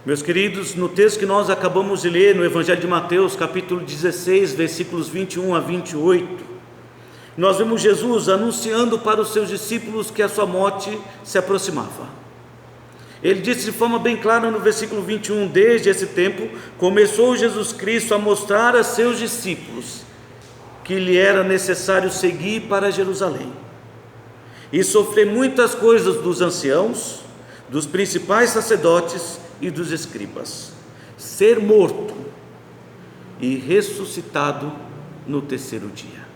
Meus queridos, no texto que nós acabamos de ler, no Evangelho de Mateus, capítulo 16, versículos 21 a 28, nós vemos Jesus anunciando para os seus discípulos que a sua morte se aproximava. Ele disse de forma bem clara no versículo 21, desde esse tempo, começou Jesus Cristo a mostrar a seus discípulos que lhe era necessário seguir para Jerusalém e sofrer muitas coisas dos anciãos, dos principais sacerdotes e dos escribas, ser morto e ressuscitado no terceiro dia.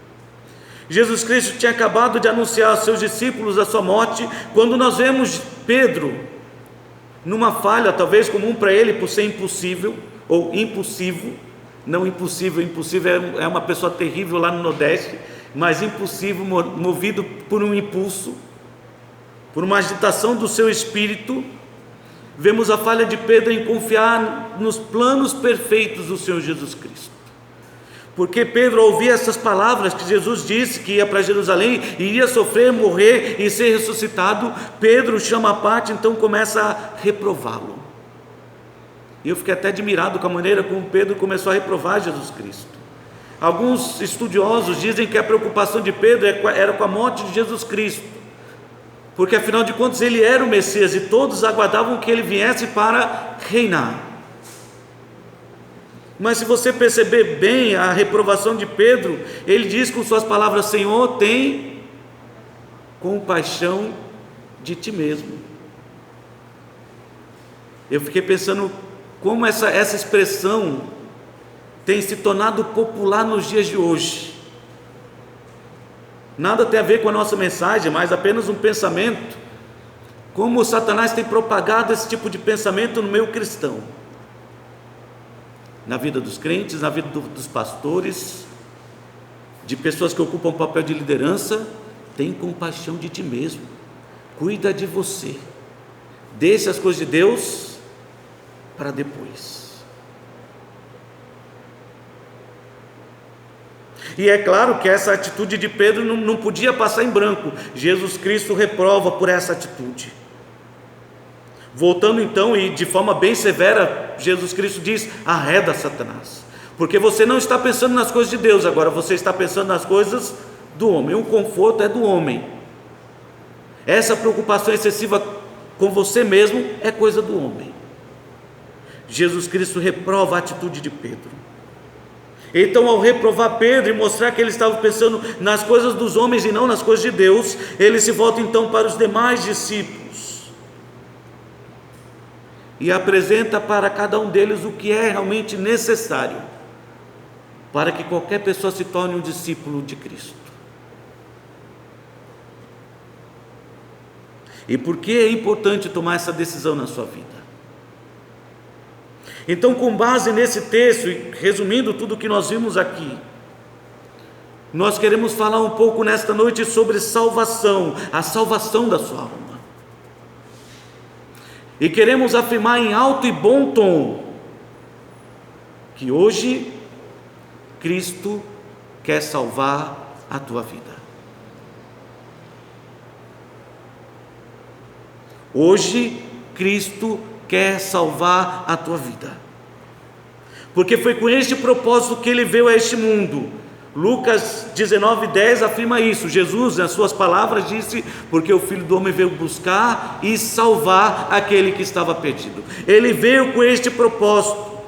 Jesus Cristo tinha acabado de anunciar aos seus discípulos a sua morte, quando nós vemos Pedro, numa falha talvez comum para ele, por ser impossível, ou impulsivo, não impossível, impossível é uma pessoa terrível lá no Nordeste, mas impulsivo, movido por um impulso, por uma agitação do seu espírito. Vemos a falha de Pedro em confiar nos planos perfeitos do Senhor Jesus Cristo, porque Pedro, ao ouvir essas palavras que Jesus disse que ia para Jerusalém, iria sofrer, morrer e ser ressuscitado, Pedro chama a parte, então começa a reprová-lo. E eu fiquei até admirado com a maneira como Pedro começou a reprovar Jesus Cristo. Alguns estudiosos dizem que a preocupação de Pedro era com a morte de Jesus Cristo, porque afinal de contas ele era o Messias e todos aguardavam que ele viesse para reinar. Mas se você perceber bem a reprovação de Pedro, ele diz com suas palavras: Senhor, tem compaixão de ti mesmo. Eu fiquei pensando como essa expressão tem se tornado popular nos dias de hoje. Nada tem a ver com a nossa mensagem, mas apenas um pensamento. Como Satanás tem propagado esse tipo de pensamento no meio cristão, na vida dos crentes, na vida dos pastores, de pessoas que ocupam papel de liderança. Tem compaixão de ti mesmo, cuida de você, deixa as coisas de Deus para depois. E é claro que essa atitude de Pedro não podia passar em branco. Jesus Cristo reprova por essa atitude. Voltando então, e de forma bem severa, Jesus Cristo diz: arreda, Satanás, porque você não está pensando nas coisas de Deus, agora você está pensando nas coisas do homem. O conforto é do homem, essa preocupação excessiva com você mesmo é coisa do homem. Jesus Cristo reprova a atitude de Pedro. Então, ao reprovar Pedro e mostrar que ele estava pensando nas coisas dos homens e não nas coisas de Deus, ele se volta então para os demais discípulos e apresenta para cada um deles o que é realmente necessário para que qualquer pessoa se torne um discípulo de Cristo. E por que é importante tomar essa decisão na sua vida? Então, com base nesse texto, e resumindo tudo o que nós vimos aqui, nós queremos falar um pouco nesta noite sobre salvação, a salvação da sua alma. E queremos afirmar em alto e bom tom que hoje Cristo quer salvar a tua vida. Hoje Cristo quer salvar a tua vida, porque foi com este propósito que ele veio a este mundo. Lucas 19:10 afirma isso. Jesus, nas suas palavras, disse: porque o Filho do Homem veio buscar e salvar aquele que estava perdido. Ele veio com este propósito,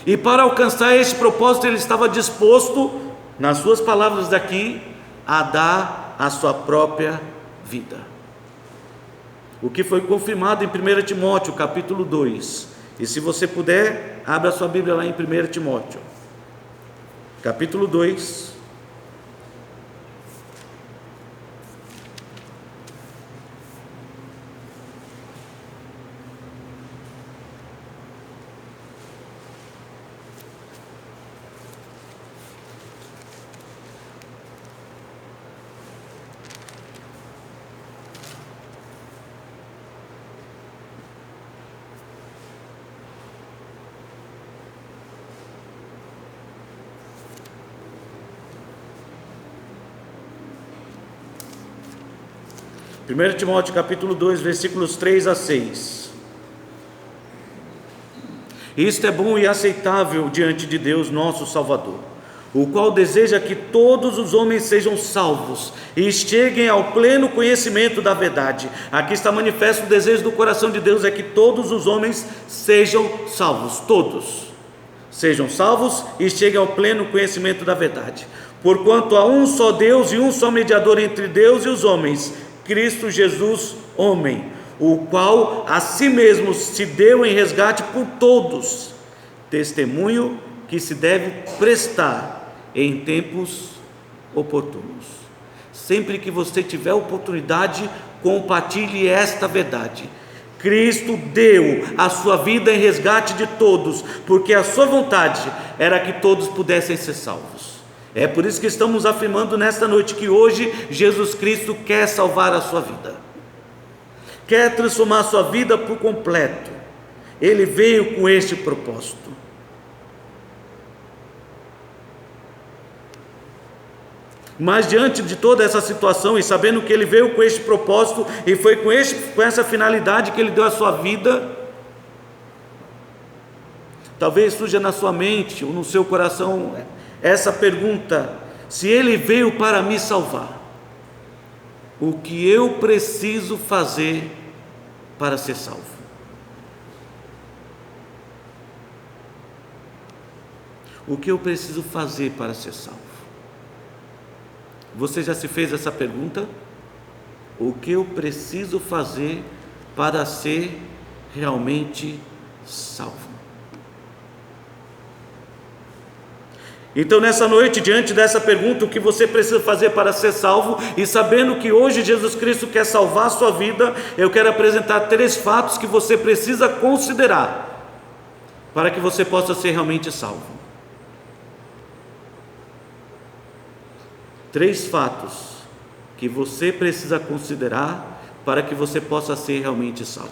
e para alcançar este propósito ele estava disposto, nas suas palavras daqui, a dar a sua própria vida. O que foi confirmado em 1 Timóteo capítulo 2. E se você puder, abra sua Bíblia lá em 1 Timóteo capítulo 2. Primeiro Timóteo capítulo 2, versículos 3 a 6. Isto é bom e aceitável diante de Deus, nosso Salvador, o qual deseja que todos os homens sejam salvos e cheguem ao pleno conhecimento da verdade. Aqui está manifesto o desejo do coração de Deus, é que todos os homens sejam salvos, todos sejam salvos e cheguem ao pleno conhecimento da verdade. Porquanto há um só Deus e um só mediador entre Deus e os homens, Cristo Jesus, homem, o qual a si mesmo se deu em resgate por todos, testemunho que se deve prestar em tempos oportunos. Sempre que você tiver oportunidade, compartilhe esta verdade. Cristo deu a sua vida em resgate de todos, porque a sua vontade era que todos pudessem ser salvos. É por isso que estamos afirmando nesta noite que hoje Jesus Cristo quer salvar a sua vida, quer transformar a sua vida por completo. Ele veio com este propósito. Mas diante de toda essa situação, e sabendo que ele veio com este propósito, e foi com essa finalidade que ele deu a sua vida, talvez surja na sua mente ou no seu coração essa pergunta: se ele veio para me salvar, o que eu preciso fazer para ser salvo? O que eu preciso fazer para ser salvo? Você já se fez essa pergunta? O que eu preciso fazer para ser realmente salvo? Então nessa noite, diante dessa pergunta, o que você precisa fazer para ser salvo, e sabendo que hoje Jesus Cristo quer salvar a sua vida, eu quero apresentar 3 fatos que você precisa considerar para que você possa ser realmente salvo. 3 fatos que você precisa considerar para que você possa ser realmente salvo.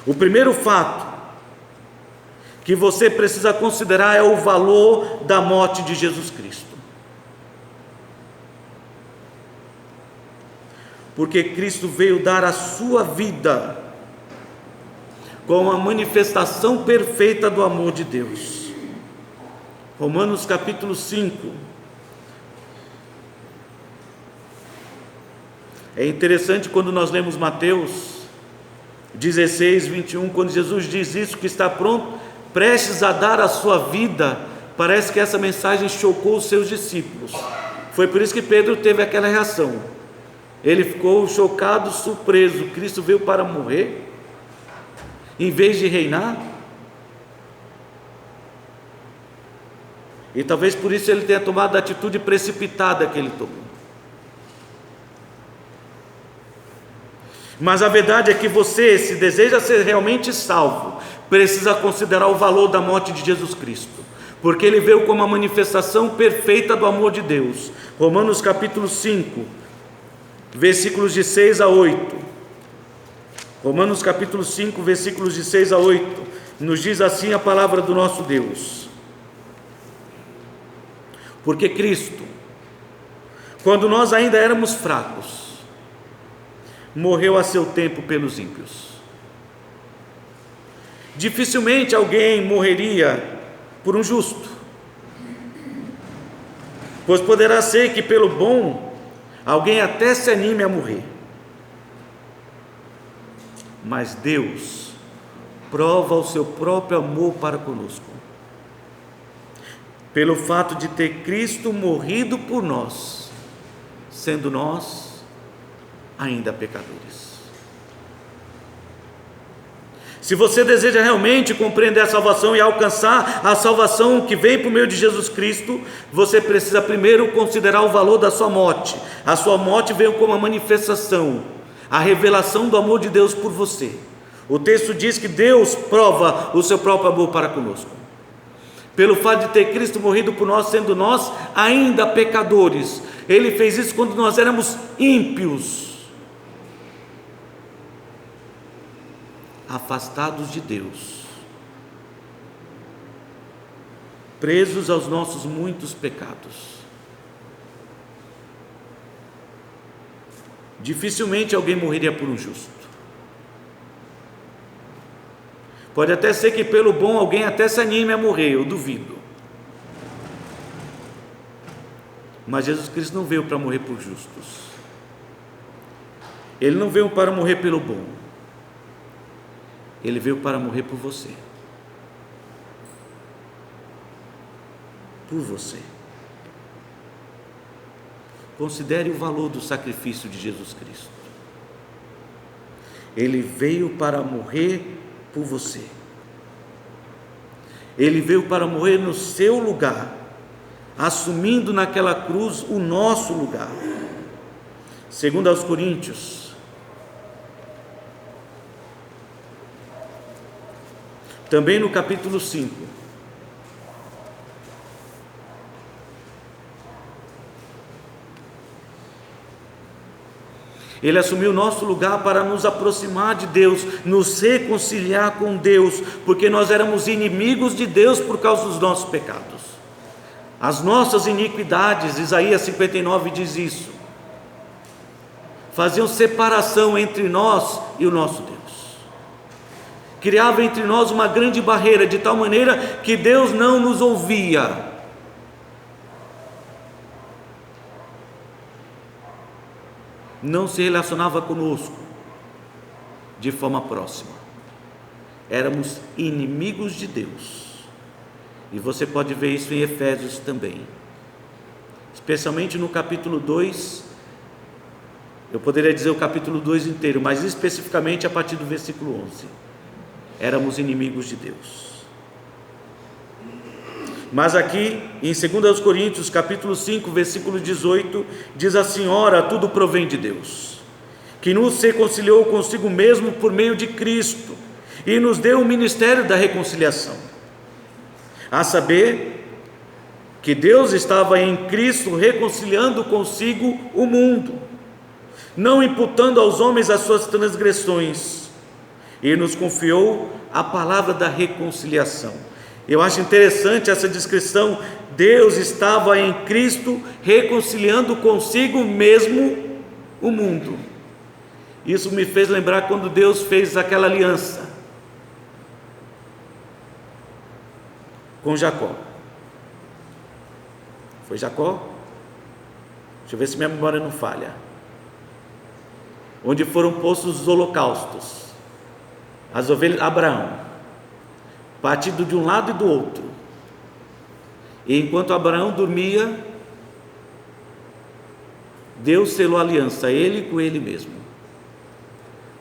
O primeiro fato que você precisa considerar é o valor da morte de Jesus Cristo. Porque Cristo veio dar a sua vida como a manifestação perfeita do amor de Deus. Romanos capítulo 5. É interessante quando nós lemos Mateus 16, 21, quando Jesus diz isso, que está pronto, prestes a dar a sua vida. Parece que essa mensagem chocou os seus discípulos. Foi por isso que Pedro teve aquela reação. Ele ficou chocado, surpreso. Cristo veio para morrer em vez de reinar. E talvez por isso ele tenha tomado a atitude precipitada que ele tomou. Mas a verdade é que você, se deseja ser realmente salvo, precisa considerar o valor da morte de Jesus Cristo, porque ele veio como a manifestação perfeita do amor de Deus. Romanos capítulo 5, versículos de 6 a 8. Romanos capítulo 5, versículos de 6 a 8, nos diz assim a palavra do nosso Deus: porque Cristo, quando nós ainda éramos fracos, morreu a seu tempo pelos ímpios. Dificilmente alguém morreria por um justo, pois poderá ser que pelo bom alguém até se anime a morrer. Mas Deus prova o seu próprio amor para conosco, pelo fato de ter Cristo morrido por nós, sendo nós ainda pecadores. Se você deseja realmente compreender a salvação e alcançar a salvação que vem por meio de Jesus Cristo, você precisa primeiro considerar o valor da sua morte. A sua morte veio como uma manifestação, a revelação do amor de Deus por você. O texto diz que Deus prova o seu próprio amor para conosco, pelo fato de ter Cristo morrido por nós, sendo nós ainda pecadores. Ele fez isso quando nós éramos ímpios, afastados de Deus, presos aos nossos muitos pecados. Dificilmente alguém morreria por um justo, Pode até ser que pelo bom alguém até se anime a morrer, eu duvido. Mas Jesus Cristo não veio para morrer por justos. Ele não veio para morrer pelo bom. Ele veio para morrer por você. Por você. Considere o valor do sacrifício de Jesus Cristo. Ele veio para morrer por você. Ele veio para morrer no seu lugar, assumindo naquela cruz o nosso lugar. Segundo aos Coríntios, também no capítulo 5, Ele assumiu o nosso lugar para nos aproximar de Deus, nos reconciliar com Deus, porque nós éramos inimigos de Deus por causa dos nossos pecados. As nossas iniquidades, Isaías 59 diz isso, faziam separação entre nós e o nosso Deus. Criava entre nós uma grande barreira, de tal maneira que Deus não nos ouvia. Não se relacionava conosco de forma próxima. Éramos inimigos de Deus. E você pode ver isso em Efésios também. Especialmente no capítulo 2, eu poderia dizer o capítulo 2 inteiro, mas especificamente a partir do versículo 11. Éramos inimigos de Deus. Mas aqui em 2 Coríntios capítulo 5, versículo 18, diz assim: ora, tudo provém de Deus, que nos reconciliou consigo mesmo por meio de Cristo, e nos deu o ministério da reconciliação, a saber, que Deus estava em Cristo reconciliando consigo o mundo, não imputando aos homens as suas transgressões, e nos confiou a palavra da reconciliação. Eu acho interessante essa descrição. Deus estava em Cristo reconciliando consigo mesmo o mundo. Isso me fez lembrar quando Deus fez aquela aliança com Jacó. Foi Jacó? Deixa eu ver se minha memória não falha. Onde foram postos os holocaustos, as ovelhas, Abraão, partido de um lado e do outro. E enquanto Abraão dormia, Deus selou a aliança, ele com ele mesmo.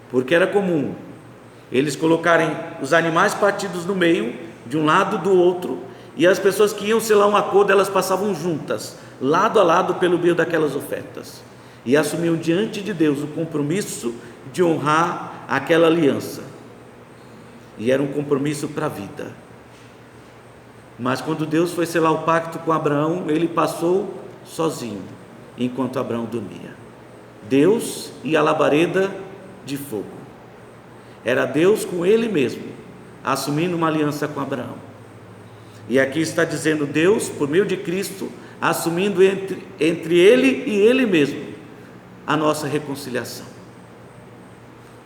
Porque era comum eles colocarem os animais partidos no meio, de um lado e do outro, e as pessoas que iam selar um acordo, elas passavam juntas, lado a lado, pelo meio daquelas ofertas, e assumiam diante de Deus o compromisso de honrar aquela aliança. E era um compromisso para a vida. Mas quando Deus foi selar o pacto com Abraão, ele passou sozinho, enquanto Abraão dormia. Deus e a labareda de fogo. Era Deus com ele mesmo, assumindo uma aliança com Abraão. E aqui está dizendo Deus, por meio de Cristo, assumindo entre ele e ele mesmo a nossa reconciliação,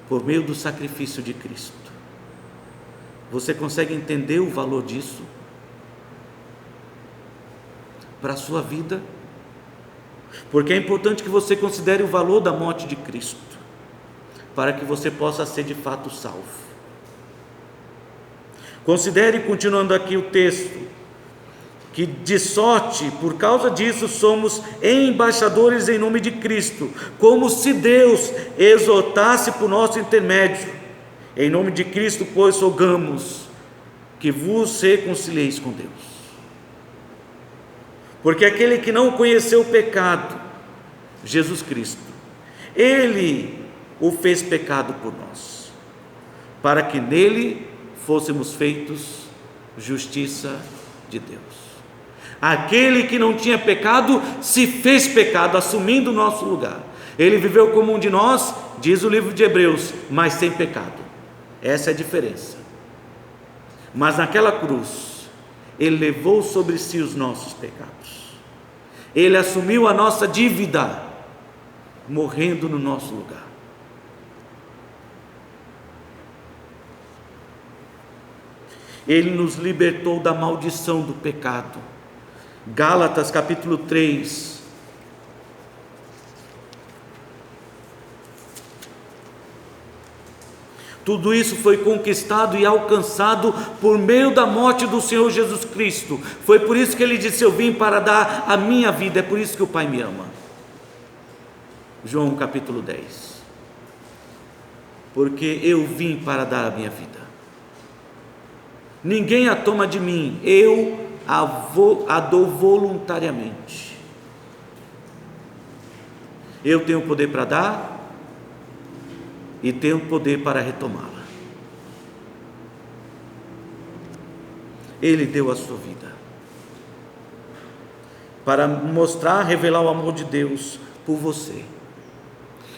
por meio do sacrifício de Cristo. Você consegue entender o valor disso para a sua vida? Porque é importante que você considere o valor da morte de Cristo, para que você possa ser de fato salvo. Considere, continuando aqui o texto, que de sorte, por causa disso, somos embaixadores em nome de Cristo, como se Deus exortasse por nosso intermédio. Em nome de Cristo, pois, rogamos que vos reconcilieis com Deus. Porque aquele que não conheceu o pecado, Jesus Cristo, Ele o fez pecado por nós, para que nele fôssemos feitos justiça de Deus. Aquele que não tinha pecado, se fez pecado, assumindo o nosso lugar. Ele viveu como um de nós, diz o livro de Hebreus, mas sem pecado. Essa é a diferença. Mas naquela cruz, Ele levou sobre si os nossos pecados. Ele assumiu a nossa dívida, morrendo no nosso lugar. Ele nos libertou da maldição do pecado. Gálatas capítulo 3. Tudo isso foi conquistado e alcançado por meio da morte do Senhor Jesus Cristo. Foi por isso que ele disse: eu vim para dar a minha vida, é por isso que o Pai me ama. João capítulo 10. Porque eu vim para dar a minha vida. Ninguém a toma de mim, eu a dou voluntariamente. Eu tenho poder para dar e tenho poder para retomá-la. Ele deu a sua vida para mostrar, revelar o amor de Deus por você.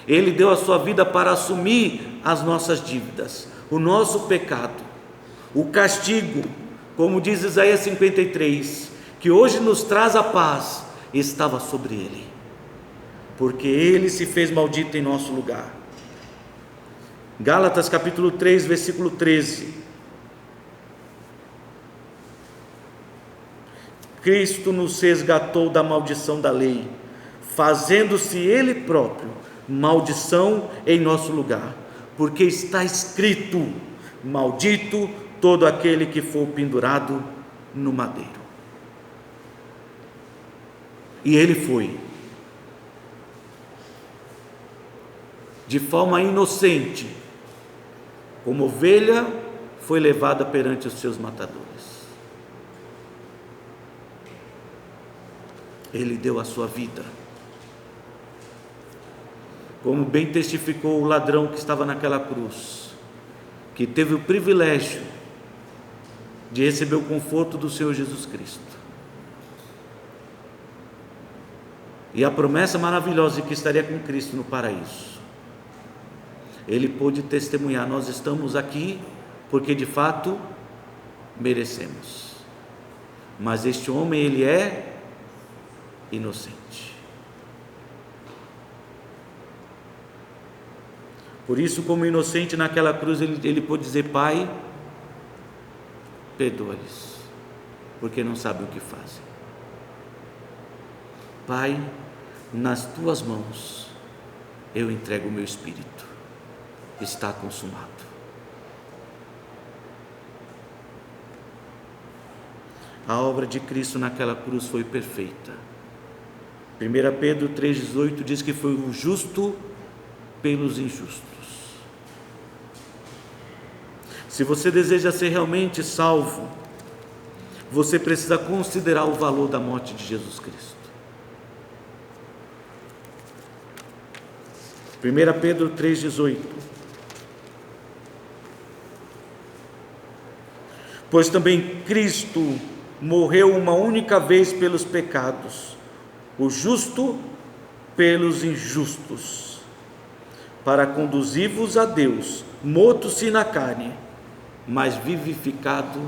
Ele deu a sua vida para assumir as nossas dívidas, o nosso pecado, o castigo, como diz Isaías 53, que hoje nos traz a paz, estava sobre ele, porque ele se fez maldito em nosso lugar. Gálatas capítulo 3, versículo 13. Cristo nos resgatou da maldição da lei, fazendo-se ele próprio maldição em nosso lugar, porque está escrito: maldito todo aquele que for pendurado no madeiro. E ele foi, de forma inocente, como ovelha, foi levada perante os seus matadores. Ele deu a sua vida, como bem testificou o ladrão que estava naquela cruz, que teve o privilégio de receber o conforto do Senhor Jesus Cristo, e a promessa maravilhosa de que estaria com Cristo no paraíso. Ele pôde testemunhar: nós estamos aqui porque de fato merecemos, mas este homem, ele é inocente. Por isso, como inocente naquela cruz, ele pôde dizer: Pai, perdoa-lhes, porque não sabem o que fazem. Pai, nas tuas mãos eu entrego o meu espírito, está consumado. A obra de Cristo naquela cruz foi perfeita. 1 Pedro 3,18 diz que foi o justo pelos injustos. Se você deseja ser realmente salvo, você precisa considerar o valor da morte de Jesus Cristo. 1 Pedro 3,18. Pois também Cristo morreu uma única vez pelos pecados, o justo pelos injustos, para conduzir-vos a Deus, morto-se na carne, mas vivificado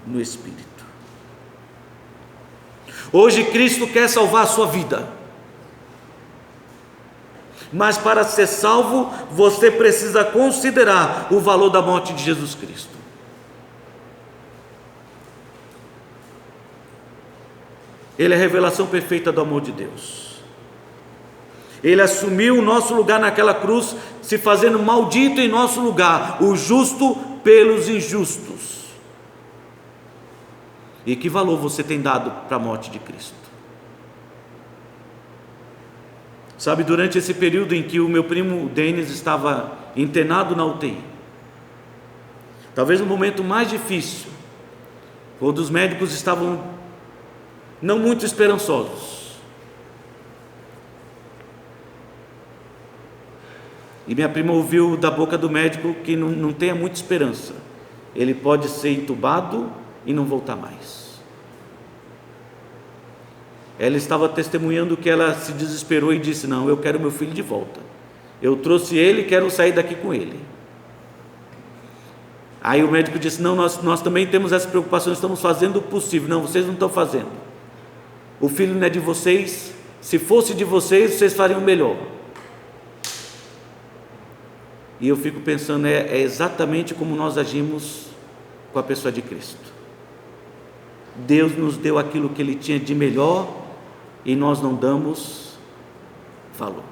no Espírito. Hoje Cristo quer salvar a sua vida, mas para ser salvo, você precisa considerar o valor da morte de Jesus Cristo. Ele é a revelação perfeita do amor de Deus. Ele assumiu o nosso lugar naquela cruz, se fazendo maldito em nosso lugar, o justo pelos injustos. E que valor você tem dado para a morte de Cristo? Sabe, durante esse período em que o meu primo Denis estava internado na UTI, talvez no momento mais difícil, quando os médicos estavam não muito esperançosos, e minha prima ouviu da boca do médico que não tenha muita esperança, ele pode ser entubado e não voltar mais. Ela estava testemunhando que ela se desesperou e disse: não, eu quero meu filho de volta, eu trouxe ele e quero sair daqui com ele. Aí o médico disse: não, nós também temos essa preocupação, estamos fazendo o possível. Não, vocês não estão fazendo, o filho não é de vocês, se fosse de vocês, vocês fariam melhor. E eu fico pensando, é exatamente como nós agimos com a pessoa de Cristo. Deus nos deu aquilo que Ele tinha de melhor e nós não damos valor.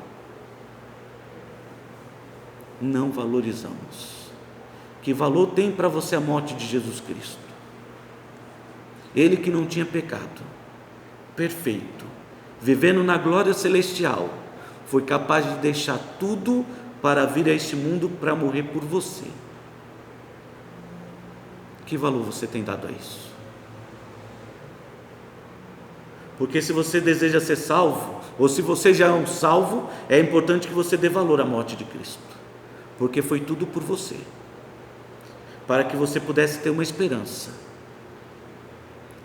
Não valorizamos. Que valor tem para você a morte de Jesus Cristo? Ele que não tinha pecado, perfeito, vivendo na glória celestial, foi capaz de deixar tudo para vir a este mundo para morrer por você. Que valor você tem dado a isso? Porque se você deseja ser salvo, ou se você já é um salvo, é importante que você dê valor à morte de Cristo, porque foi tudo por você, para que você pudesse ter uma esperança,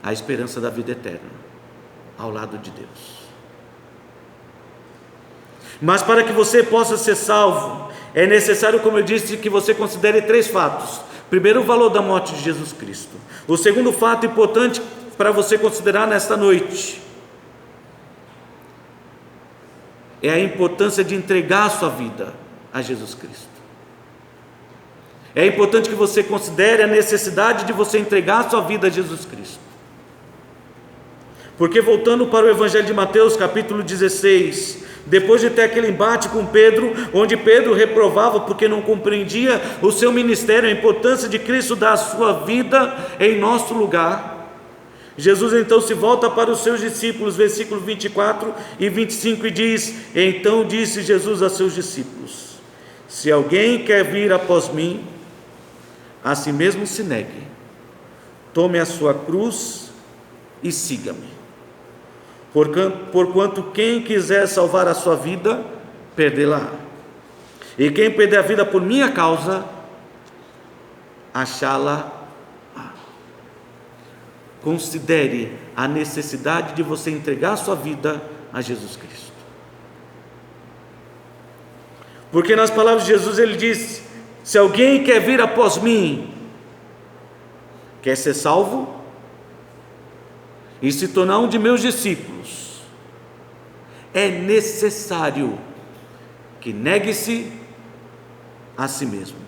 a esperança da vida eterna, ao lado de Deus. Mas para que você possa ser salvo, é necessário, como eu disse, que você considere 3 fatos. Primeiro, o valor da morte de Jesus Cristo. O segundo fato importante para você considerar nesta noite é a importância de entregar a sua vida a Jesus Cristo. É importante que você considere a necessidade de você entregar a sua vida a Jesus Cristo. Porque voltando para o Evangelho de Mateus, capítulo 16, depois de ter aquele embate com Pedro, onde Pedro reprovava porque não compreendia o seu ministério, a importância de Cristo dar a sua vida em nosso lugar, Jesus então se volta para os seus discípulos, versículos 24 e 25, e diz: então disse Jesus a seus discípulos: se alguém quer vir após mim, a si mesmo se negue, tome a sua cruz e siga-me. Porquanto quem quiser salvar a sua vida, perdê-la. E quem perder a vida por minha causa, achá-la. Considere a necessidade de você entregar a sua vida a Jesus Cristo. Porque nas palavras de Jesus ele diz: se alguém quer vir após mim, quer ser salvo e se tornar um de meus discípulos, é necessário que negue-se a si mesmo.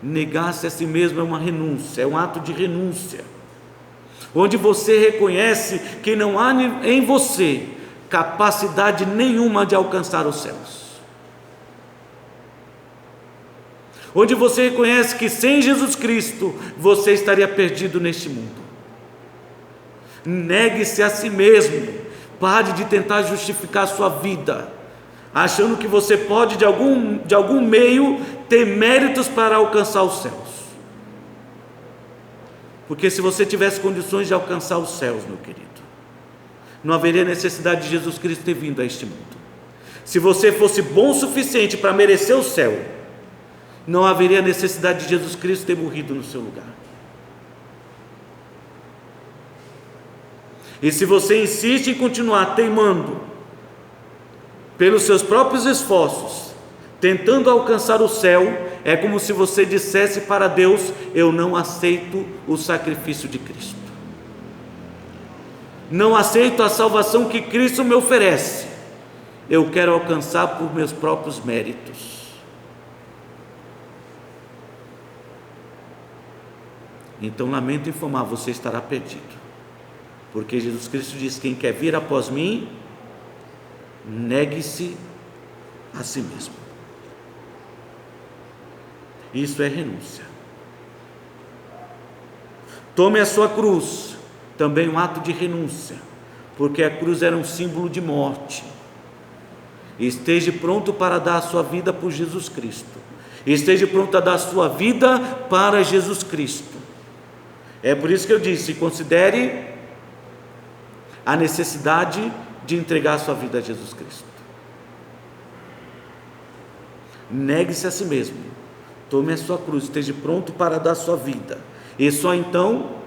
Negar-se a si mesmo é uma renúncia, é um ato de renúncia, onde você reconhece que não há em você capacidade nenhuma de alcançar os céus, onde você reconhece que sem Jesus Cristo você estaria perdido neste mundo. Negue-se a si mesmo, pare de tentar justificar a sua vida, achando que você pode de algum meio ter méritos para alcançar os céus. Porque se você tivesse condições de alcançar os céus, meu querido, não haveria necessidade de Jesus Cristo ter vindo a este mundo. Se você fosse bom o suficiente para merecer o céu, não haveria necessidade de Jesus Cristo ter morrido no seu lugar. E se você insiste em continuar teimando pelos seus próprios esforços, tentando alcançar o céu, é como se você dissesse para Deus: eu não aceito o sacrifício de Cristo, não aceito a salvação que Cristo me oferece, eu quero alcançar por meus próprios méritos. Então lamento informar, você estará perdido, porque Jesus Cristo diz: quem quer vir após mim, negue-se a si mesmo. Isso é renúncia. Tome a sua cruz, também um ato de renúncia, porque a cruz era um símbolo de morte. Esteja pronto para dar a sua vida por Jesus Cristo, esteja pronto a dar a sua vida para Jesus Cristo. É por isso que eu disse: considere a necessidade de entregar a sua vida a Jesus Cristo. Negue-se a si mesmo, tome a sua cruz, esteja pronto para dar a sua vida, e só então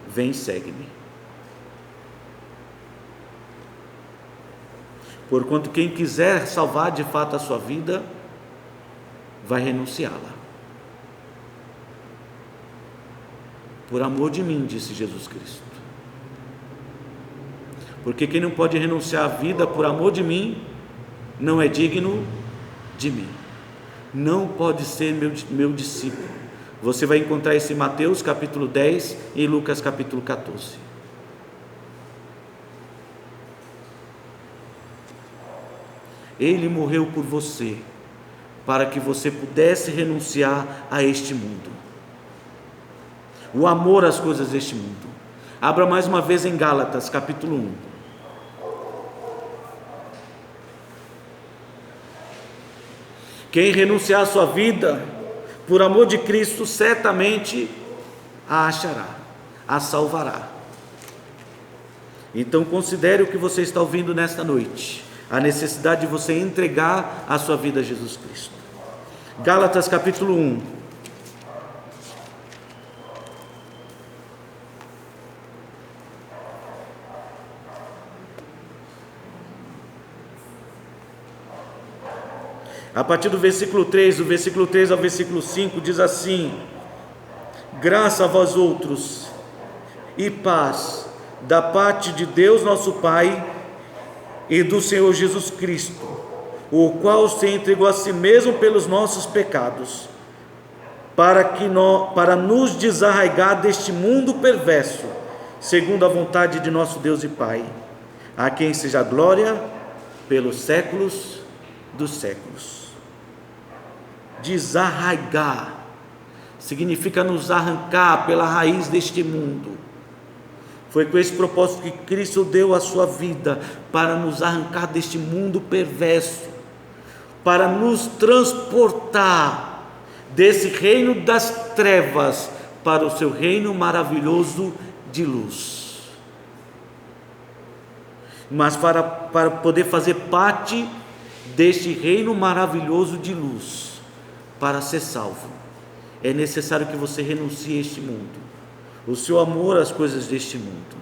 vem e segue-me. Porquanto quem quiser salvar de fato a sua vida, vai renunciá-la. Por amor de mim, disse Jesus Cristo. Porque quem não pode renunciar à vida por amor de mim, não é digno de mim. não pode ser meu discípulo. Você vai encontrar isso em Mateus capítulo 10 e em Lucas capítulo 14. Ele morreu por você, para que você pudesse renunciar a este mundo. O amor às coisas deste mundo. Abra mais uma vez em Gálatas capítulo 1. Quem renunciar à sua vida por amor de Cristo, certamente a achará, a salvará. Então considere o que você está ouvindo nesta noite, a necessidade de você entregar a sua vida a Jesus Cristo. Gálatas capítulo 1. A partir do versículo 3, do versículo 3 ao versículo 5, diz assim: graça a vós outros e paz da parte de Deus nosso Pai e do Senhor Jesus Cristo, o qual se entregou a si mesmo pelos nossos pecados, para nos desarraigar deste mundo perverso, segundo a vontade de nosso Deus e Pai, a quem seja a glória pelos séculos dos séculos. Desarraigar significa nos arrancar pela raiz deste mundo. Foi com esse propósito que Cristo deu a sua vida, para nos arrancar deste mundo perverso, para nos transportar desse reino das trevas para o seu reino maravilhoso de luz. Mas para poder fazer parte deste reino maravilhoso de luz, para ser salvo, é necessário que você renuncie a este mundo, o seu amor às coisas deste mundo.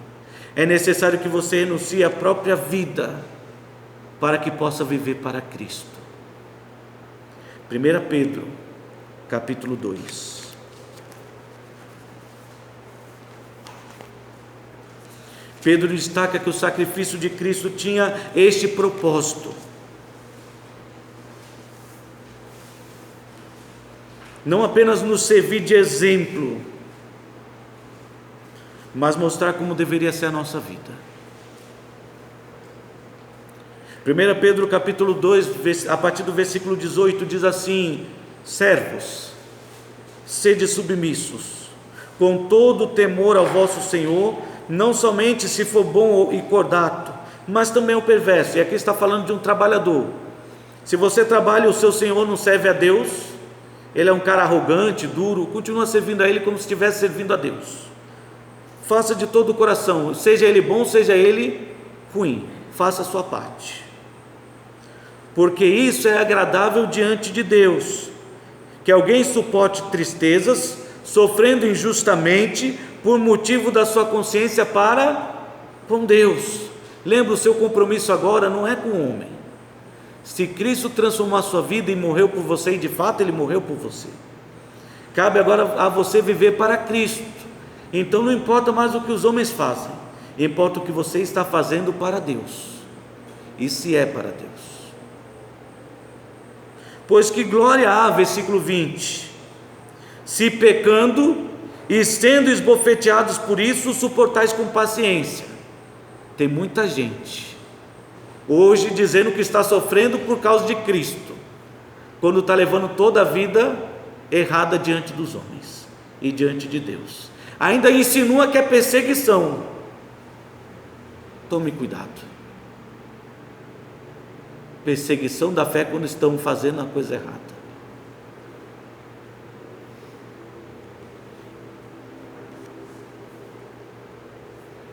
É necessário que você renuncie a própria vida, para que possa viver para Cristo. 1 Pedro, capítulo 2. Pedro destaca que o sacrifício de Cristo tinha este propósito: não apenas nos servir de exemplo, mas mostrar como deveria ser a nossa vida. 1 Pedro capítulo 2, a partir do versículo 18, diz assim: servos, sede submissos, com todo temor ao vosso Senhor, não somente se for bom e cordato, mas também o perverso. E aqui está falando de um trabalhador. Se você trabalha e o seu Senhor não serve a Deus, ele é um cara arrogante, duro, continua servindo a Ele como se estivesse servindo a Deus. Faça de todo o coração, seja ele bom, seja ele ruim, faça a sua parte, porque isso é agradável diante de Deus, que alguém suporte tristezas, sofrendo injustamente, por motivo da sua consciência para com Deus. Lembra, o seu compromisso agora não é com o homem. Se Cristo transformou a sua vida e morreu por você, e de fato Ele morreu por você, cabe agora a você viver para Cristo. Então não importa mais o que os homens fazem, importa o que você está fazendo para Deus, e se é para Deus. Pois que glória há, versículo 20, se pecando e sendo esbofeteados por isso, suportais com paciência. Tem muita gente hoje dizendo que está sofrendo por causa de Cristo, quando está levando toda a vida errada diante dos homens e diante de Deus. Ainda insinua que é perseguição. Tome cuidado. Perseguição da fé quando estão fazendo a coisa errada.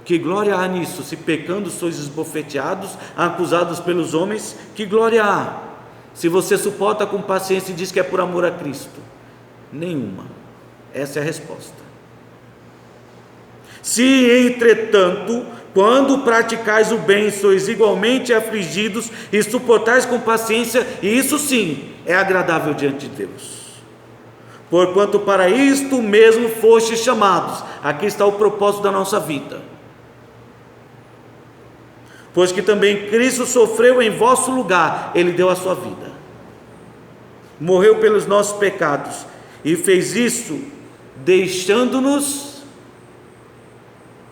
Que glória há nisso? Se pecando sois esbofeteados, acusados pelos homens, que glória há? Se você suporta com paciência e diz que é por amor a Cristo, nenhuma. Essa é a resposta. Se entretanto, quando praticais o bem, sois igualmente afligidos e suportais com paciência, e isso sim é agradável diante de Deus. Porquanto para isto mesmo fostes chamados. Aqui está o propósito da nossa vida. Pois que também Cristo sofreu em vosso lugar, Ele deu a sua vida. morreu pelos nossos pecados e fez isso deixando-nos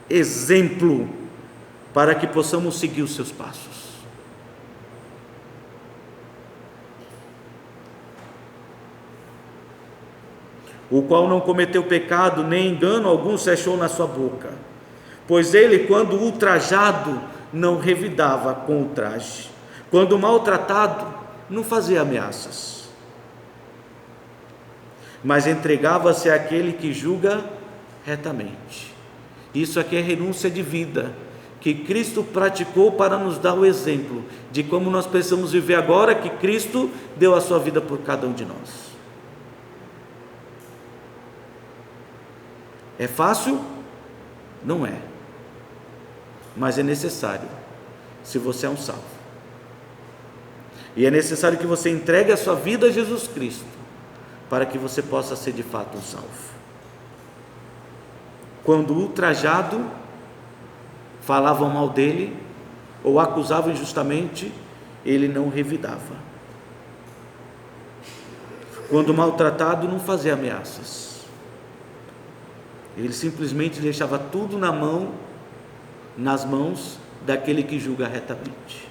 exemplo para que possamos seguir os seus passos. O qual não cometeu pecado, nem engano algum se achou na sua boca, pois ele, quando ultrajado, não revidava com ultraje, quando maltratado, não fazia ameaças, mas entregava-se àquele que julga retamente. Isso aqui é renúncia de vida, que Cristo praticou para nos dar o exemplo de como nós precisamos viver agora que Cristo deu a sua vida por cada um de nós. É fácil? Não é, mas é necessário, se você é um salvo, e é necessário que você entregue a sua vida a Jesus Cristo, para que você possa ser de fato um salvo. Quando ultrajado, falavam mal dele, ou acusavam injustamente, ele não revidava. Quando maltratado, não fazia ameaças, ele simplesmente deixava tudo nas mãos daquele que julga retamente.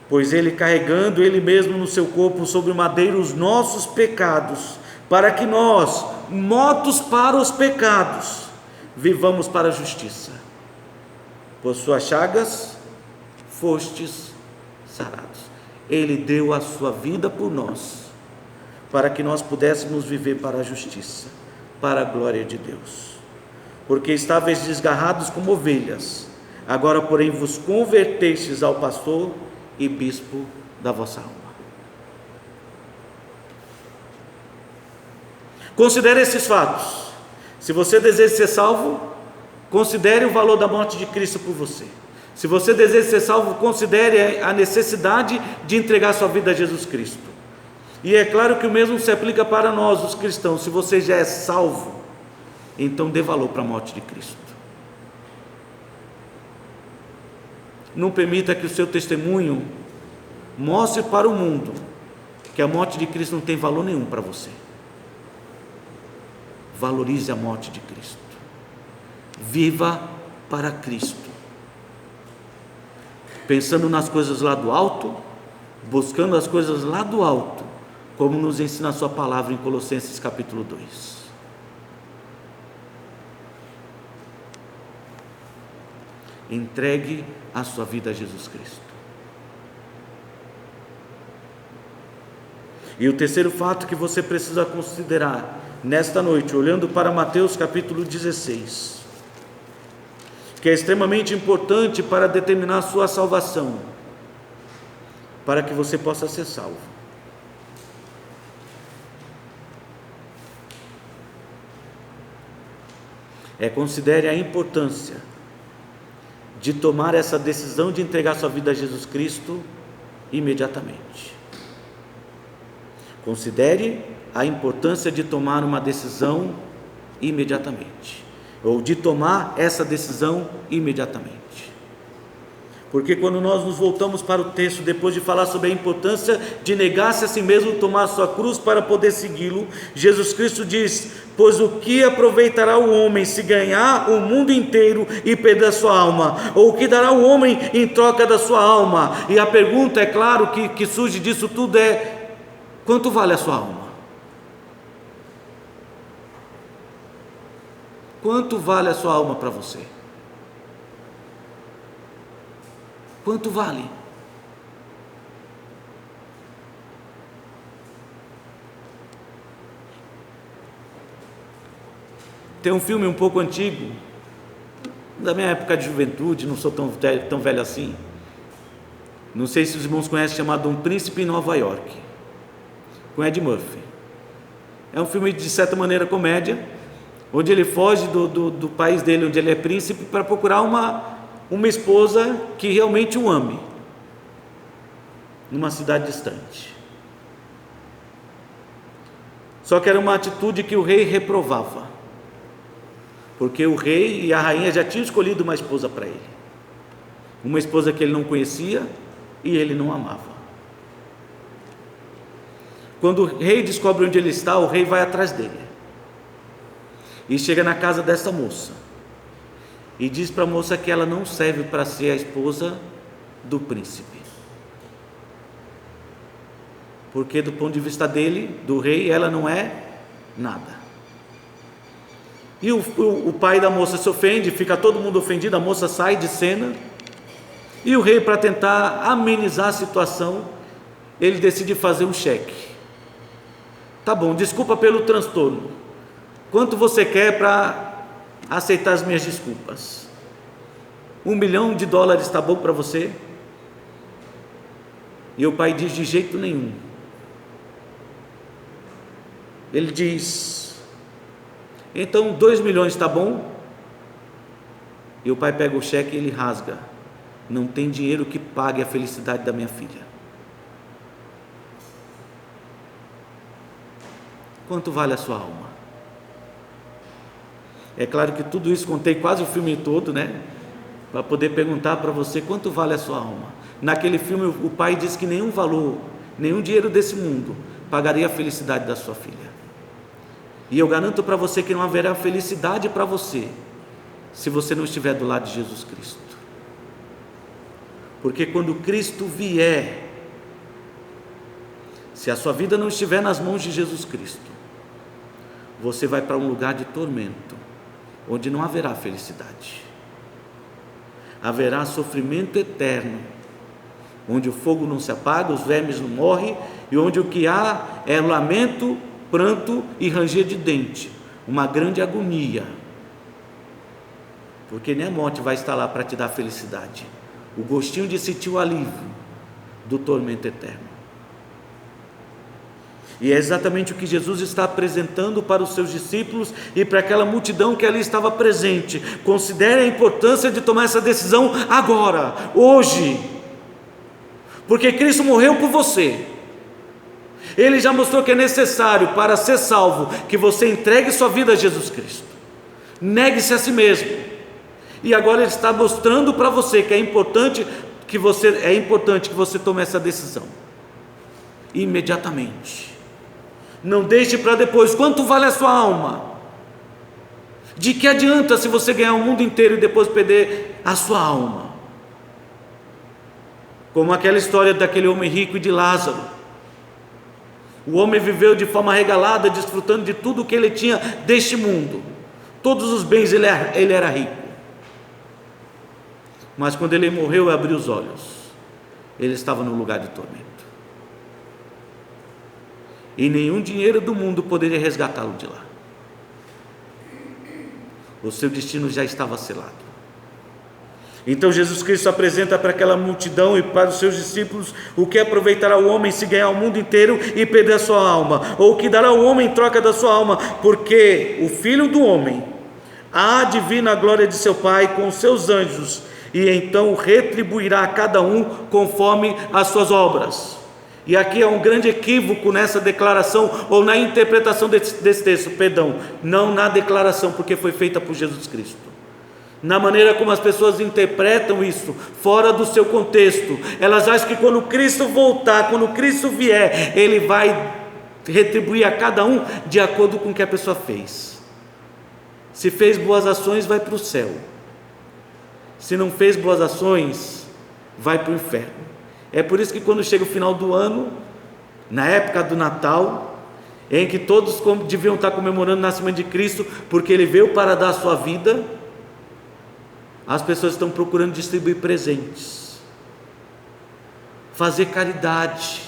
Pois ele, carregando ele mesmo no seu corpo sobre o madeiro os nossos pecados, para que nós, mortos para os pecados, vivamos para a justiça. Por suas chagas fostes sarados. Ele deu a sua vida por nós, para que nós pudéssemos viver para a justiça, para a glória de Deus. Porque estáveis desgarrados como ovelhas, agora porém vos convertestes ao pastor e bispo da vossa alma. Considere esses fatos. Se você deseja ser salvo, considere o valor da morte de Cristo por você. Se você deseja ser salvo, considere a necessidade de entregar sua vida a Jesus Cristo. E é claro que o mesmo se aplica para nós, os cristãos. Se você já é salvo, então dê valor para a morte de Cristo. Não permita que o seu testemunho mostre para o mundo que a morte de Cristo não tem valor nenhum para você. Valorize a morte de Cristo. Viva para Cristo, pensando nas coisas lá do alto, buscando as coisas lá do alto, como nos ensina a sua palavra em Colossenses capítulo 2. Entregue a sua vida a Jesus Cristo. E o terceiro fato que você precisa considerar nesta noite, olhando para Mateus capítulo 16, que é extremamente importante para determinar a sua salvação, para que você possa ser salvo. Considere a importância de tomar essa decisão de entregar sua vida a Jesus Cristo imediatamente. Considere a importância de tomar uma decisão imediatamente, ou de tomar essa decisão imediatamente. Porque quando nós nos voltamos para o texto, depois de falar sobre a importância de negar-se a si mesmo, tomar a sua cruz para poder segui-lo, Jesus Cristo diz: pois o que aproveitará o homem se ganhar o mundo inteiro e perder a sua alma? Ou o que dará o homem em troca da sua alma? E a pergunta, é claro, que surge disso tudo é: quanto vale a sua alma? Quanto vale a sua alma para você? Quanto vale? Tem um filme um pouco antigo, da minha época de juventude, não sou tão velho assim, não sei se os irmãos conhecem, chamado Um Príncipe em Nova York, com Ed Murphy. É um filme de certa maneira comédia, onde ele foge do país dele, onde ele é príncipe, para procurar uma esposa que realmente o ame, numa cidade distante. Só que era uma atitude que o rei reprovava, porque o rei e a rainha já tinham escolhido uma esposa para ele, uma esposa que ele não conhecia e ele não amava. Quando o rei descobre onde ele está, o rei vai atrás dele e chega na casa dessa moça e diz para a moça que ela não serve para ser a esposa do príncipe, porque do ponto de vista dele, do rei, ela não é nada. E o pai da moça se ofende, fica todo mundo ofendido, a moça sai de cena, e o rei, para tentar amenizar a situação, ele decide fazer um cheque. Tá bom, desculpa pelo transtorno, quanto você quer para aceitar as minhas desculpas? $1 milhão está bom para você? E o pai diz: de jeito nenhum. Ele diz: então 2 milhões está bom? E o pai pega o cheque e ele rasga: não tem dinheiro que pague a felicidade da minha filha. Quanto vale a sua alma? É claro que tudo isso, contei quase o filme todo, né? Para poder perguntar para você quanto vale a sua alma. Naquele filme o pai diz que nenhum valor, nenhum dinheiro desse mundo pagaria a felicidade da sua filha. E eu garanto para você que não haverá felicidade para você se você não estiver do lado de Jesus Cristo. Porque quando Cristo vier, se a sua vida não estiver nas mãos de Jesus Cristo, você vai para um lugar de tormento, onde não haverá felicidade. Haverá sofrimento eterno, onde o fogo não se apaga, os vermes não morrem, e onde o que há é lamento, pranto e ranger de dente, uma grande agonia, porque nem a morte vai estar lá para te dar felicidade, o gostinho de sentir o alívio do tormento eterno. E é exatamente o que Jesus está apresentando para os seus discípulos e para aquela multidão que ali estava presente. Considere a importância de tomar essa decisão agora, hoje, porque Cristo morreu por você. Ele já mostrou que é necessário, para ser salvo, que você entregue sua vida a Jesus Cristo, negue-se a si mesmo, e agora Ele está mostrando para você que é importante que você tome essa decisão imediatamente. Não deixe para depois. Quanto vale a sua alma? De que adianta se você ganhar o mundo inteiro e depois perder a sua alma? Como aquela história daquele homem rico e de Lázaro. O homem viveu de forma regalada, desfrutando de tudo o que ele tinha deste mundo, todos os bens, ele era rico. Mas quando ele morreu e abriu os olhos, ele estava num lugar de tormento, e nenhum dinheiro do mundo poderia resgatá-lo de lá. O seu destino já estava selado. Então Jesus Cristo apresenta para aquela multidão e para os seus discípulos o que aproveitará o homem se ganhar o mundo inteiro e perder a sua alma, ou o que dará o homem em troca da sua alma, porque o Filho do Homem há de vir na glória de seu Pai com os seus anjos, e então retribuirá a cada um conforme as suas obras. E aqui é um grande equívoco nessa declaração, ou na interpretação desse texto, não na declaração, porque foi feita por Jesus Cristo. Na maneira como as pessoas interpretam isso, fora do seu contexto, elas acham que quando Cristo voltar, quando Cristo vier, Ele vai retribuir a cada um de acordo com o que a pessoa fez. Se fez boas ações, vai para o céu. Se não fez boas ações, vai para o inferno. É por isso que quando chega o final do ano, na época do Natal, em que todos deviam estar comemorando o nascimento de Cristo, porque Ele veio para dar a sua vida, as pessoas estão procurando distribuir presentes, fazer caridade,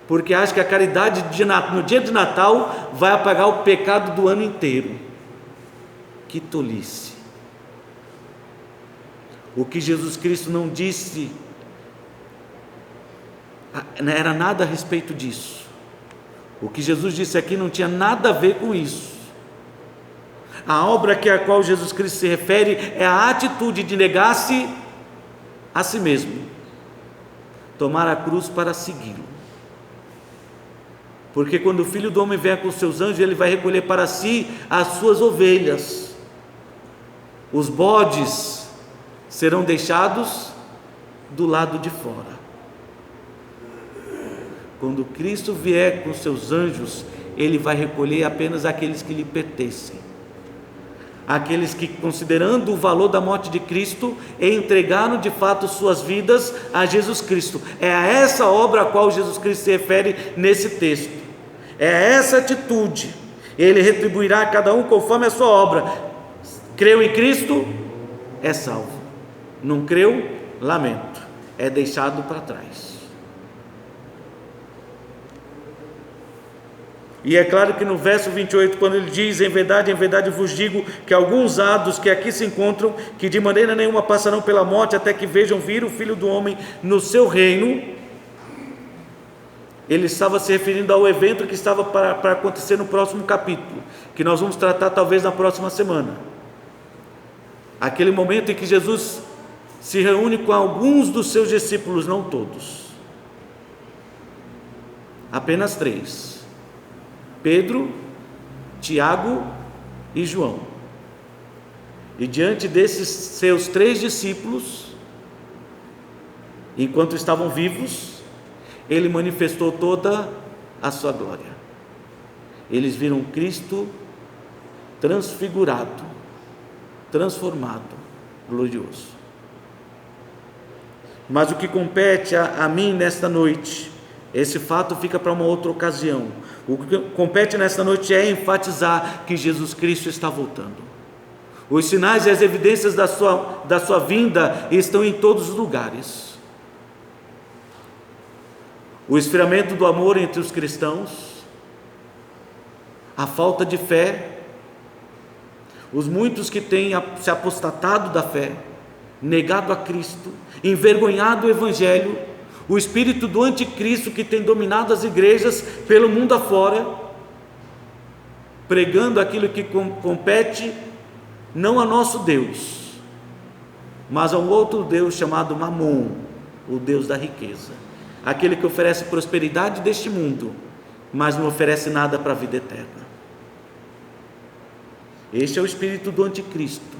porque acham que a caridade no dia de Natal vai apagar o pecado do ano inteiro. Que tolice! O que Jesus Cristo não disse era nada a respeito disso. O que Jesus disse aqui não tinha nada a ver com isso. A obra a qual Jesus Cristo se refere é a atitude de negar-se a si mesmo, tomar a cruz para segui-lo. Porque quando o Filho do Homem vier com os seus anjos, Ele vai recolher para si as suas ovelhas. Os bodes serão deixados do lado de fora. quando Cristo vier com seus anjos, Ele vai recolher apenas aqueles que lhe pertencem, aqueles que, considerando o valor da morte de Cristo, entregaram de fato suas vidas a Jesus Cristo. É a essa obra a qual Jesus Cristo se refere nesse texto, é a essa atitude. Ele retribuirá a cada um conforme a sua obra. Creu em Cristo, é salvo. Não creu, lamento, é deixado para trás. E é claro que no verso 28, quando ele diz: em verdade vos digo que alguns há dos que aqui se encontram, que de maneira nenhuma passarão pela morte, até que vejam vir o Filho do Homem no seu reino. Ele estava se referindo ao evento que estava para acontecer no próximo capítulo, que nós vamos tratar talvez na próxima semana. Aquele momento em que Jesus se reúne com alguns dos seus discípulos, não todos, apenas 3: Pedro, Tiago e João. E diante desses seus 3 discípulos, enquanto estavam vivos, ele manifestou toda a sua glória. Eles viram Cristo transfigurado, transformado, glorioso. Mas o que compete a mim nesta noite, esse fato fica para uma outra ocasião. O que compete nesta noite é enfatizar que Jesus Cristo está voltando. Os sinais e as evidências da sua vinda estão em todos os lugares. O esfriamento do amor entre os cristãos, a falta de fé, os muitos que têm se apostatado da fé, negado a Cristo, envergonhado o Evangelho, o espírito do anticristo que tem dominado as igrejas pelo mundo afora, pregando aquilo que compete não a nosso Deus, mas a um outro Deus chamado Mamon, o Deus da riqueza, aquele que oferece prosperidade deste mundo, mas não oferece nada para a vida eterna. Este é o espírito do anticristo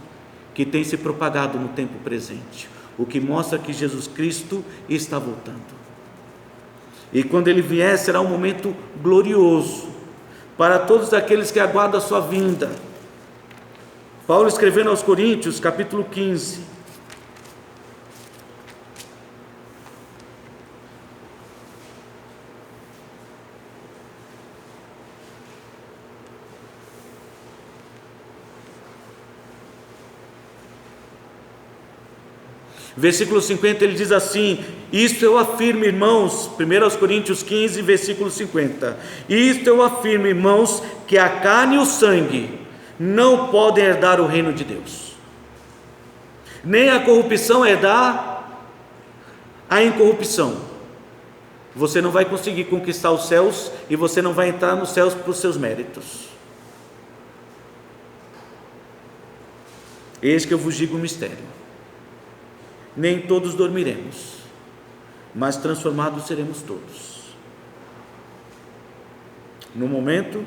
que tem se propagado no tempo presente, o que mostra que Jesus Cristo está voltando. E quando Ele vier, será um momento glorioso para todos aqueles que aguardam a sua vinda. Paulo, escrevendo aos Coríntios, capítulo 15, versículo 50, ele diz assim: isto eu afirmo, irmãos, 1 Coríntios 15, versículo 50, isto eu afirmo, irmãos, que a carne e o sangue não podem herdar o reino de Deus, nem a corrupção herdar a incorrupção. Você não vai conseguir conquistar os céus, e você não vai entrar nos céus por seus méritos. Eis que eu vos digo um mistério: nem todos dormiremos, mas transformados seremos todos. No momento,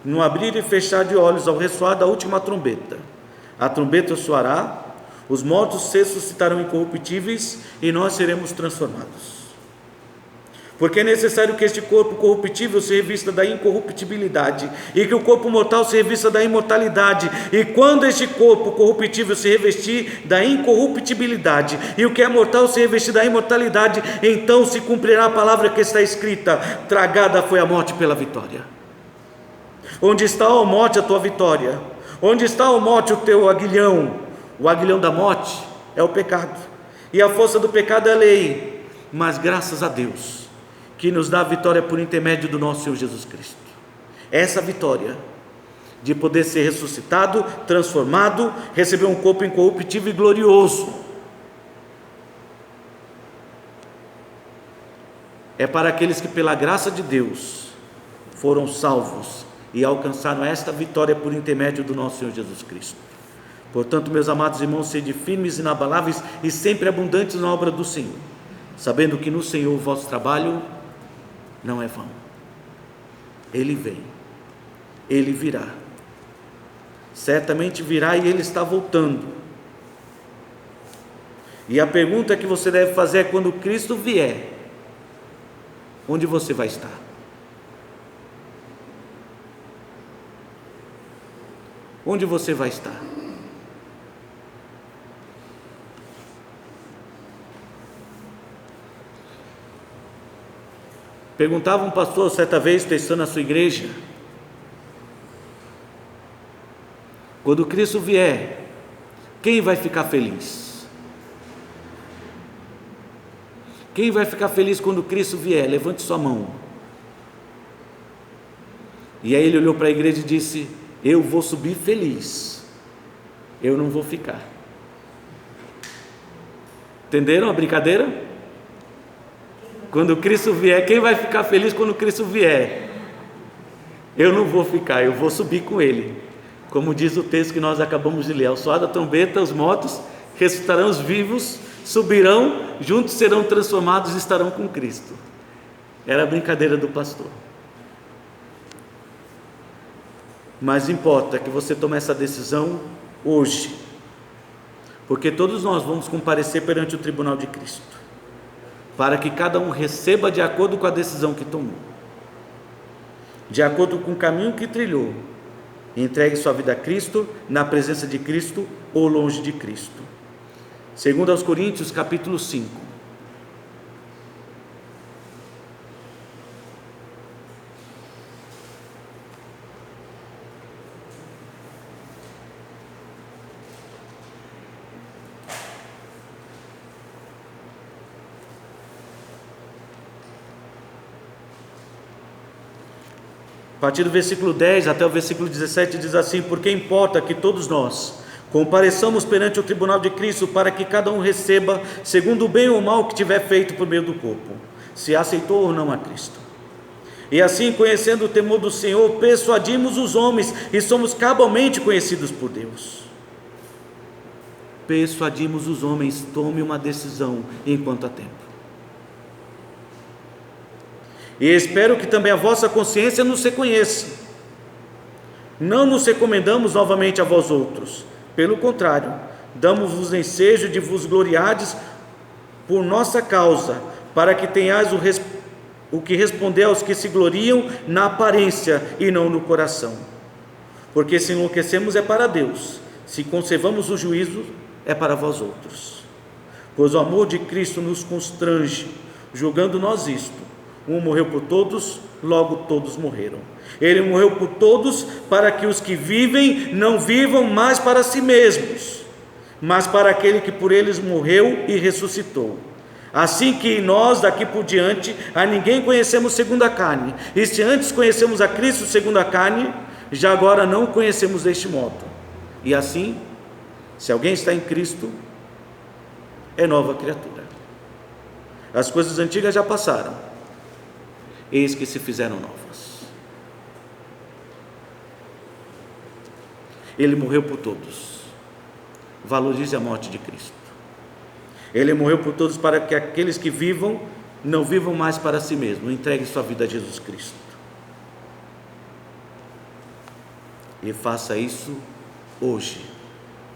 no abrir e fechar de olhos, ao ressoar da última trombeta, a trombeta soará, os mortos se ressuscitarão incorruptíveis, e nós seremos transformados. Porque é necessário que este corpo corruptível se revista da incorruptibilidade, e que o corpo mortal se revista da imortalidade. E quando este corpo corruptível se revestir da incorruptibilidade, e o que é mortal se revestir da imortalidade, então se cumprirá a palavra que está escrita: tragada foi a morte pela vitória. Onde está, ó morte, a tua vitória? Onde está, ó morte, o teu aguilhão? O aguilhão da morte é o pecado, e a força do pecado é a lei. Mas graças a Deus, que nos dá a vitória por intermédio do nosso Senhor Jesus Cristo. Essa vitória de poder ser ressuscitado, transformado, receber um corpo incorruptível e glorioso, é para aqueles que pela graça de Deus foram salvos e alcançaram esta vitória por intermédio do nosso Senhor Jesus Cristo. Portanto, meus amados irmãos, sede firmes, inabaláveis e sempre abundantes na obra do Senhor, sabendo que no Senhor o vosso trabalho não é vão. Ele vem, Ele virá, certamente virá, e Ele está voltando. E a pergunta que você deve fazer é: quando Cristo vier, onde você vai estar? Onde você vai estar? Perguntava um pastor certa vez, testando a sua igreja: quando Cristo vier, quem vai ficar feliz? Quem vai ficar feliz quando Cristo vier? Levante sua mão. E aí ele olhou para a igreja e disse: eu vou subir feliz, eu não vou ficar. Entenderam a brincadeira? Quando Cristo vier, quem vai ficar feliz quando Cristo vier? Eu não vou ficar, eu vou subir com Ele. Como diz o texto que nós acabamos de ler: ao soar da trombeta, os mortos ressuscitarão, os vivos subirão, juntos serão transformados e estarão com Cristo. Era a brincadeira do pastor. Mas importa que você tome essa decisão hoje, porque todos nós vamos comparecer perante o tribunal de Cristo, para que cada um receba de acordo com a decisão que tomou, de acordo com o caminho que trilhou. Entregue sua vida a Cristo, na presença de Cristo ou longe de Cristo. Segundo aos Coríntios, capítulo 5. A partir do versículo 10 até o versículo 17 diz assim: porque importa que todos nós compareçamos perante o tribunal de Cristo, para que cada um receba segundo o bem ou mal que tiver feito por meio do corpo, se aceitou ou não a Cristo. E assim, conhecendo o temor do Senhor, persuadimos os homens, e somos cabalmente conhecidos por Deus. Persuadimos os homens. Tome uma decisão enquanto há tempo. E espero que também a vossa consciência nos reconheça. Não nos recomendamos novamente a vós outros, pelo contrário, damos-vos ensejo de vos gloriardes por nossa causa, para que tenhais o que responder aos que se gloriam na aparência e não no coração. Porque se enlouquecemos é para Deus, se conservamos o juízo é para vós outros. Pois o amor de Cristo nos constrange, julgando nós isto: um morreu por todos, logo todos morreram. Ele morreu por todos, para que os que vivem não vivam mais para si mesmos, mas para aquele que por eles morreu e ressuscitou. Assim que nós daqui por diante a ninguém conhecemos segundo a carne, e se antes conhecemos a Cristo segundo a carne, já agora não o conhecemos deste modo. E assim, se alguém está em Cristo, é nova criatura. As coisas antigas já passaram, eis que se fizeram novas. Ele morreu por todos. Valorize a morte de Cristo. Ele morreu por todos, para que aqueles que vivam não vivam mais para si mesmos. Entregue sua vida a Jesus Cristo. E faça isso hoje,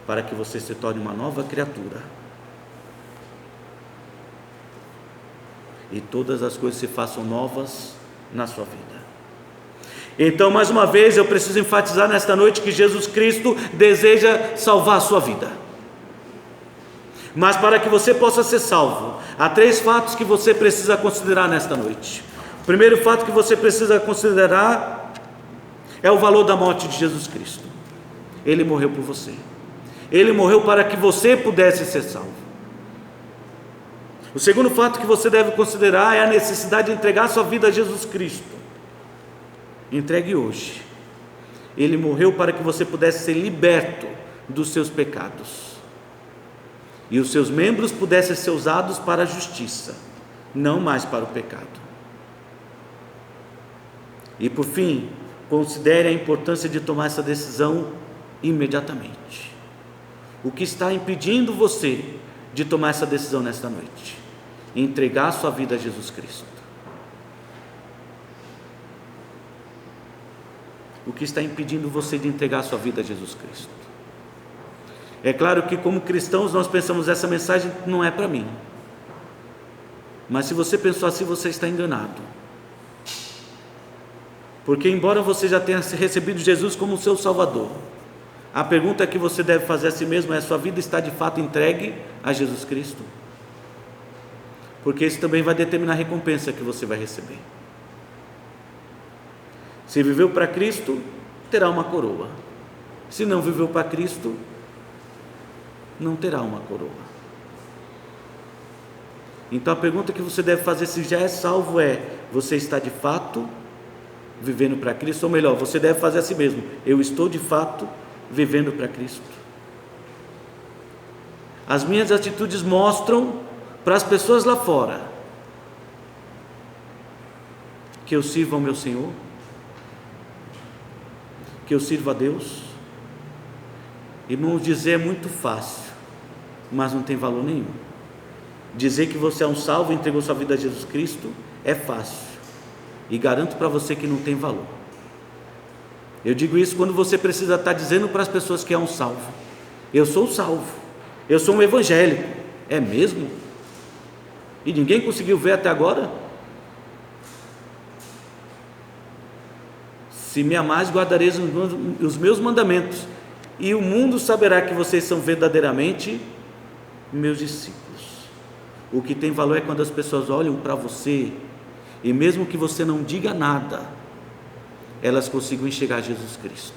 para que você se torne uma nova criatura. E todas as coisas se façam novas na sua vida. Então, mais uma vez, eu preciso enfatizar nesta noite que Jesus Cristo deseja salvar a sua vida. Mas para que você possa ser salvo, há 3 fatos que você precisa considerar nesta noite. O primeiro fato que você precisa considerar é o valor da morte de Jesus Cristo. Ele morreu por você. Ele morreu para que você pudesse ser salvo. O segundo fato que você deve considerar é a necessidade de entregar sua vida a Jesus Cristo. Entregue hoje. Ele morreu para que você pudesse ser liberto dos seus pecados, e os seus membros pudessem ser usados para a justiça, não mais para o pecado. E por fim, considere a importância de tomar essa decisão imediatamente. O que está impedindo você de tomar essa decisão nesta noite? Entregar sua vida a Jesus Cristo. O que está impedindo você de entregar sua vida a Jesus Cristo? É claro que como cristãos nós pensamos, essa mensagem não é para mim. Mas se você pensou assim, você está enganado. Porque embora você já tenha recebido Jesus como seu Salvador, a pergunta que você deve fazer a si mesmo é: sua vida está de fato entregue a Jesus Cristo? Porque isso também vai determinar a recompensa que você vai receber. Se viveu para Cristo, terá uma coroa. Se não viveu para Cristo, não terá uma coroa. Então a pergunta que você deve fazer, se já é salvo, é: você está de fato vivendo para Cristo? Ou melhor, você deve fazer a si mesmo: eu estou de fato vivendo para Cristo? As minhas atitudes mostram para as pessoas lá fora que eu sirvo ao meu Senhor, que eu sirvo a Deus? Irmãos, dizer é muito fácil, mas não tem valor nenhum. Dizer que você é um salvo e entregou sua vida a Jesus Cristo é fácil, e garanto para você que não tem valor. Eu digo isso quando você precisa estar dizendo para as pessoas que é um salvo: eu sou salvo, eu sou um evangélico. É mesmo? E ninguém conseguiu ver até agora? Se me amares, guardareis os meus mandamentos, e o mundo saberá que vocês são verdadeiramente meus discípulos. O que tem valor é quando as pessoas olham para você, e mesmo que você não diga nada, elas consigam enxergar Jesus Cristo.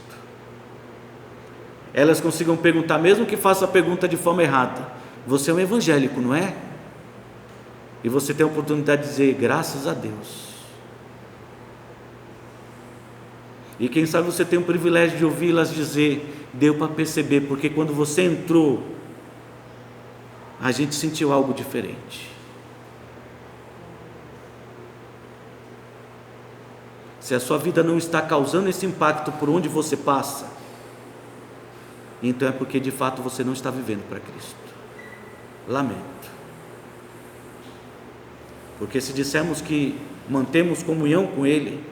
Elas consigam perguntar, mesmo que faça a pergunta de forma errada: você é um evangélico, não é? E você tem a oportunidade de dizer: graças a Deus. E quem sabe você tem o privilégio de ouvi-las dizer: deu para perceber, porque quando você entrou, a gente sentiu algo diferente. Se a sua vida não está causando esse impacto por onde você passa, então é porque de fato você não está vivendo para Cristo. Lamento. Porque se dissermos que mantemos comunhão com Ele,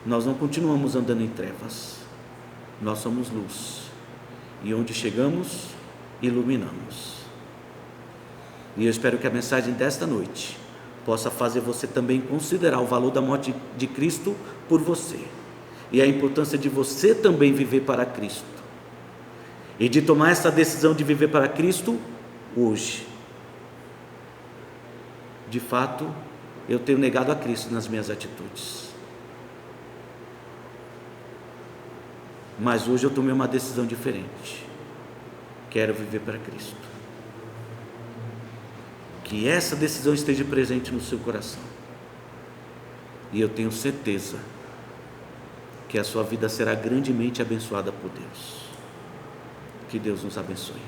nós não continuamos andando em trevas, nós somos luz, e onde chegamos, iluminamos. E eu espero que a mensagem desta noite possa fazer você também considerar o valor da morte de Cristo por você, e a importância de você também viver para Cristo, e de tomar essa decisão de viver para Cristo hoje. De fato, eu tenho negado a Cristo nas minhas atitudes, mas hoje eu tomei uma decisão diferente. Quero viver para Cristo. Que essa decisão esteja presente no seu coração, e eu tenho certeza que a sua vida será grandemente abençoada por Deus. Que Deus nos abençoe.